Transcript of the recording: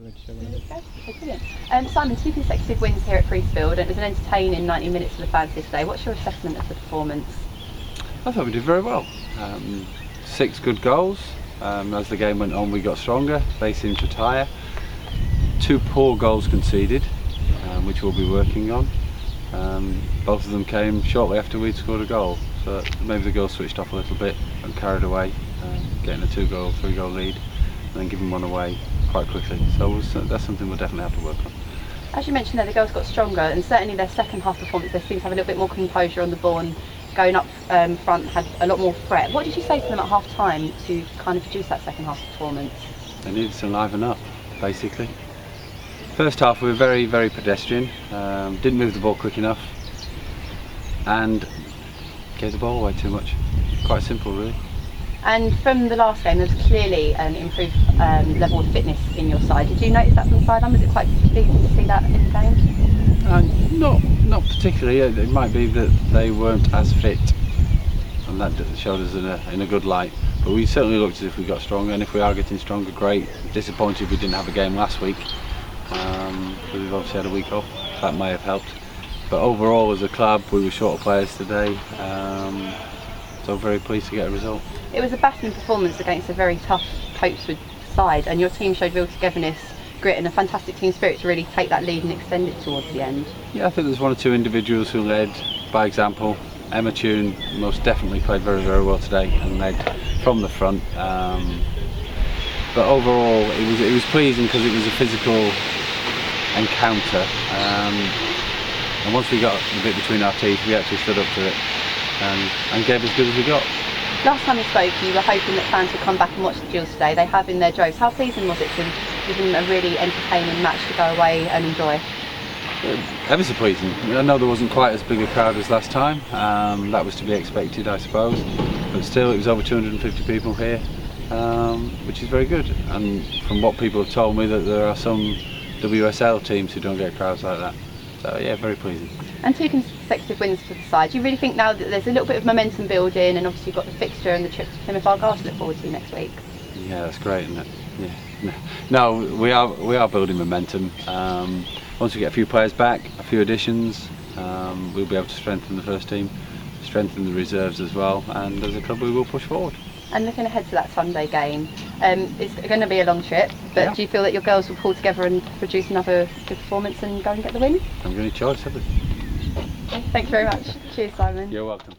Okay, brilliant. Simon, 2 consecutive wins here at Priestfield, and it was an entertaining 90 minutes for the fans today. What's your assessment of the performance? I thought we did very well. 6 good goals. As the game went on, we got stronger. They seemed to tire. 2 poor goals conceded, which we'll be working on. Both of them came shortly after we'd scored a goal, so maybe the girls switched off a little bit and carried away, getting a 2-goal, 3-goal lead, and then giving one away quite quickly. So that's something we'll definitely have to work on. As you mentioned there, the girls got stronger, and certainly their second half performance, they seemed to have a little bit more composure on the ball, and going up front had a lot more threat. What did you say to them at half time to kind of produce that second half performance? They needed to liven up, basically. First half we were very, very pedestrian, didn't move the ball quick enough, and gave the ball away too much. Quite simple, really. And from the last game, there's clearly an improved level of fitness in your side. Did you notice that from the sideline? Was it quite pleasing to see that in the game? Not particularly. It might be that they weren't as fit, and that showed us in a good light. But we certainly looked as if we got stronger, and if we are getting stronger, great. Disappointed we didn't have a game last week, because we've obviously had a week off. That may have helped. But overall, as a club, we were short of players today. So very pleased to get a result. It was a battling performance against a very tough Copsewood side, and your team showed real togetherness, grit and a fantastic team spirit to really take that lead and extend it towards the end. Yeah, I think there's 1 or 2 individuals who led by example. Emma Tune most definitely played very, very well today and led from the front. But overall it was pleasing because it was a physical encounter, and once we got the bit between our teeth we actually stood up to it and gave as good as we got. Last time we spoke, you were hoping that fans would come back and watch the Gills today. They have in their droves. How pleasing was it to give them a really entertaining match to go away and enjoy? Ever so pleasing. I know there wasn't quite as big a crowd as last time. That was to be expected, I suppose. But still, it was over 250 people here, which is very good. And from what people have told me, that there are some WSL teams who don't get crowds like that. So yeah, very pleasing. And 2 consecutive wins for the side. Do you really think now that there's a little bit of momentum building, and obviously you've got the fixture and the trip to Plymouth Argyle to look forward to next week? Yeah, that's great, isn't it? Yeah. No, we are building momentum. Once we get a few players back, a few additions, we'll be able to strengthen the first team, strengthen the reserves as well, and as a club we will push forward. And looking ahead to that Sunday game, it's going to be a long trip, but yeah. Do you feel that your girls will pull together and produce another good performance and go and get the win? I'm going to choice, have we? Thanks very much. Cheers, Simon. You're welcome.